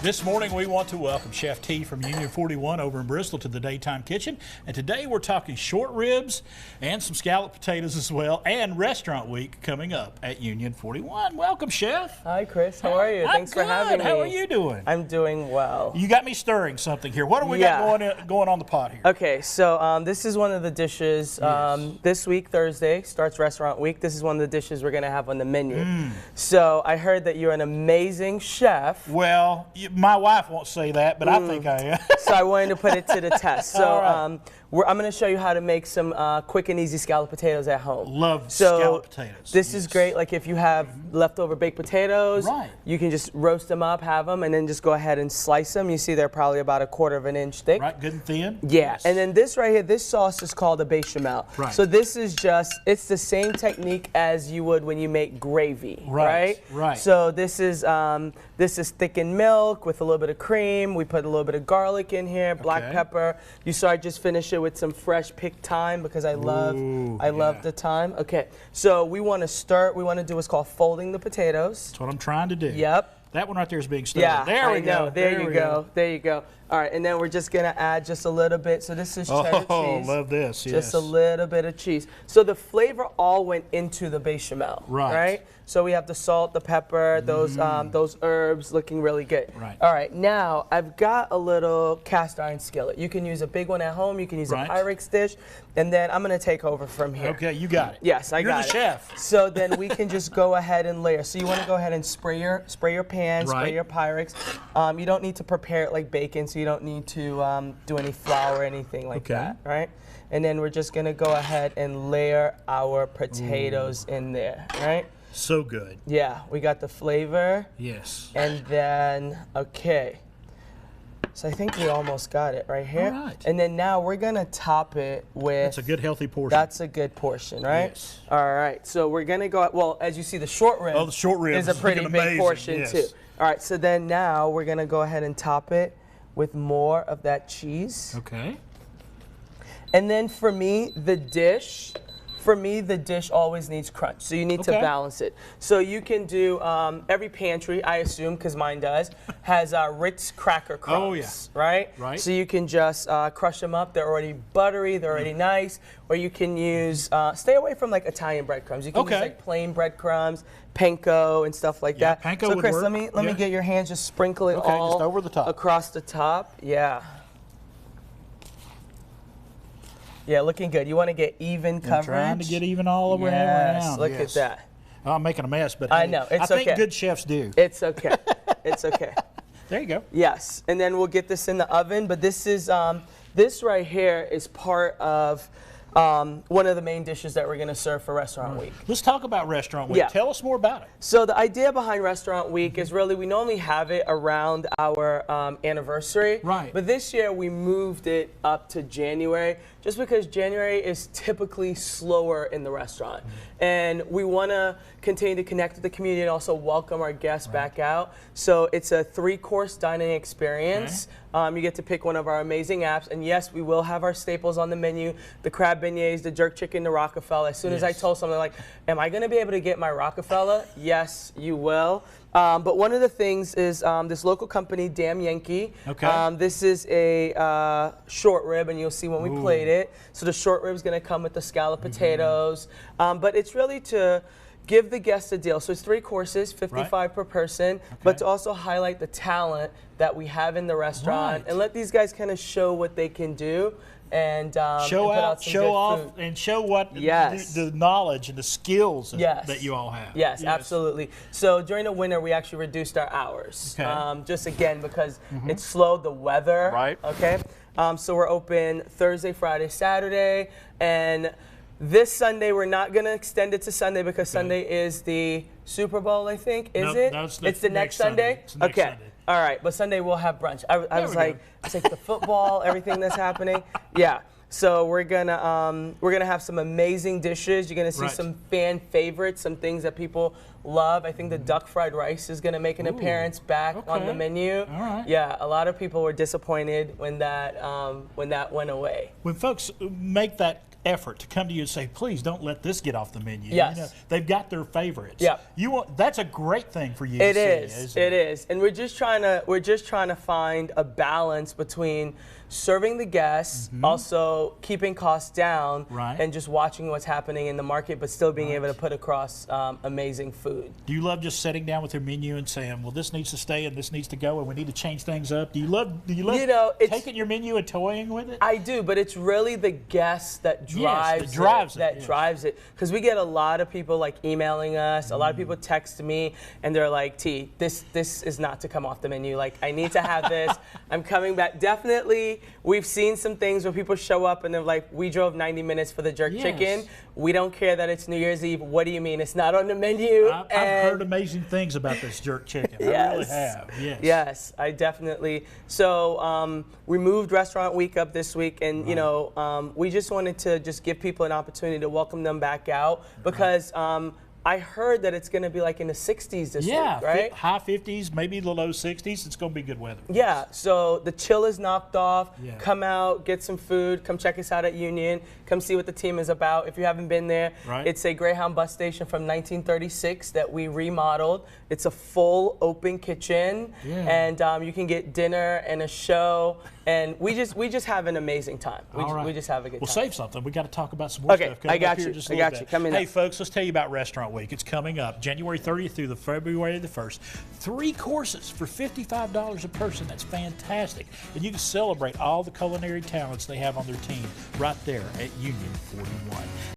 This morning we want to welcome Chef T from Union 41 over in Bristol to the Daytime Kitchen. And today we're talking short ribs and some scalloped potatoes as well, and restaurant week coming up at Union 41. Welcome, Chef. Hi, Chris. How are you? Thanks for having me. How are you doing? I'm doing well. You got me stirring something here. What do we got going on the pot here? Okay, so this is one of the dishes. This week, Thursday, starts restaurant week. This is one of the dishes we're going to have on the menu. So I heard that you're an amazing chef. Well, my wife won't say that, but I think I am. So I wanted to put it to the test. So right. I'm going to show you how to make some quick and easy scalloped potatoes at home. Love scalloped potatoes. This is great. Like if you have leftover baked potatoes, you can just roast them up, have them, and then just go ahead and slice them. You see they're probably about 1/4 inch thick. Right, good and thin. Yeah, Yes. and then this right here, this sauce is called a bechamel. Right. So this is just, it's the same technique as you would when you make gravy, right? Right. So this is thickened milk with a little bit of cream. We put a little bit of garlic in here, black pepper. You saw I just finished it with some fresh picked thyme because I love the thyme. Okay, so we want to start. We want to do what's called folding the potatoes. That's what I'm trying to do. Yep. That one right there is being stirred. Yeah, there we go. There you go. There you go. All right, and then we're just gonna add just a little bit. So this is cheddar cheese. Oh, love this. Yes. Just a little bit of cheese. So the flavor all went into the bechamel. Right. So we have the salt, the pepper, those herbs looking really good. Right. All right. Now I've got a little cast iron skillet. You can use a big one at home. You can use a Pyrex dish, and then I'm gonna take over from here. Okay, you got it. Yes, I got it. You're the chef. So then we can just go ahead and layer. So you want to go ahead and spray your pan, spray your Pyrex. You don't need to prepare it like bacon, so you don't need to do any flour or anything like that, right? And then we're just gonna go ahead and layer our potatoes in there, right? So good. Yeah, we got the flavor. Yes. And then, okay. So I think we almost got it right here. All right. And then now we're gonna top it with. That's a good healthy portion. That's a good portion, right? Yes. All right. So we're gonna go. Well, as you see, the short rib. Oh, the short rib is a pretty big portion too. All right. So then now we're gonna go ahead and top it with more of that cheese. Okay. And then for me, the dish always needs crunch. So you need to balance it. So you can do, every pantry, I assume, because mine does, has Ritz cracker crumbs, right? So you can just crush them up. They're already buttery. They're already nice. Or you can use, stay away from like Italian breadcrumbs. You can use like plain breadcrumbs, panko and stuff like that. Panko so would Chris, work. let me get your hands, just sprinkle it all just over the top. Across the top. Yeah. Yeah, looking good. You want to get even coverage. Trying to get even all the way around. Yes, look at that. Oh, I'm making a mess, but I know, it's I think good chefs do. It's okay. It's okay. There you go. Yes, and then we'll get this in the oven. But this is this right here is part of one of the main dishes that we're going to serve for Restaurant Week. Let's talk about Restaurant Week. Yeah. Tell us more about it. So the idea behind Restaurant Week is really, we normally have it around our anniversary. Right. But this year we moved it up to January, just because January is typically slower in the restaurant. And we want to continue to connect with the community and also welcome our guests back out. So it's a 3-course dining experience. You get to pick one of our amazing apps. And yes, we will have our staples on the menu, the crab beignets, the jerk chicken, the Rockefeller. As soon as I told someone, like, am I going to be able to get my Rockefeller? Yes, you will. But one of the things is this local company, Damn Yankee. This is a short rib, and you'll see when we plate it. So the short rib is going to come with the scalloped potatoes. But it's really to give the guests a deal. So it's 3 courses, $55 per person, but to also highlight the talent that we have in the restaurant and let these guys kind of show what they can do. And show out, show off, and show what the knowledge and the skills that you all have. Yes, absolutely. So during the winter, we actually reduced our hours. Just again because it slowed the weather. So we're open Thursday, Friday, Saturday, and this Sunday we're not going to extend it to Sunday because Sunday is the Super Bowl, I think. Is it? No, it's the next Sunday. It's the next Sunday. All right, but Sunday we'll have brunch. I was like, it's like the football, everything that's happening. Yeah. So we're gonna have some amazing dishes. You're gonna see some fan favorites, some things that people love. I think the duck fried rice is going to make an appearance back on the menu. All right. Yeah, a lot of people were disappointed when that went away. When folks make that effort to come to you and say, please don't let this get off the menu. Yes. You know, they've got their favorites. Yeah. That's a great thing for you It to is. see, isn't It is. And we're just trying to find a balance between serving the guests, also keeping costs down, and just watching what's happening in the market, but still being able to put across amazing food. Do you love just sitting down with your menu and saying, well, this needs to stay and this needs to go and we need to change things up? Do you love taking your menu and toying with it? I do, but it's really the guest that drives it. Because we get a lot of people like emailing us, a lot of people text me, and they're like, T, this is not to come off the menu. Like, I need to have this. I'm coming back. Definitely, we've seen some things where people show up and they're like, we drove 90 minutes for the jerk chicken. We don't care that it's New Year's Eve. What do you mean? It's not on the menu. I've heard amazing things about this jerk chicken. I really have. Yes, I definitely. So we moved Restaurant Week up this week, and you know, we just wanted to just give people an opportunity to welcome them back out because I heard that it's going to be like in the 60s this week, right? High 50s, maybe the low 60s. It's going to be good weather. Yeah, so the chill is knocked off. Come out, get some food, come check us out at Union, come see what the team is about. If you haven't been there, it's a Greyhound bus station from 1936 that we remodeled. It's a full open kitchen, and you can get dinner and a show, and we just have an amazing time. We just have a good time. Well, save something. We got to talk about some more stuff. I got you. I got you. Coming up. Hey, folks, let's tell you about Restaurant Week. It's coming up January 30th through the February the 1st. 3 courses for $55 a person. That's fantastic. And you can celebrate all the culinary talents they have on their team right there at Union 41.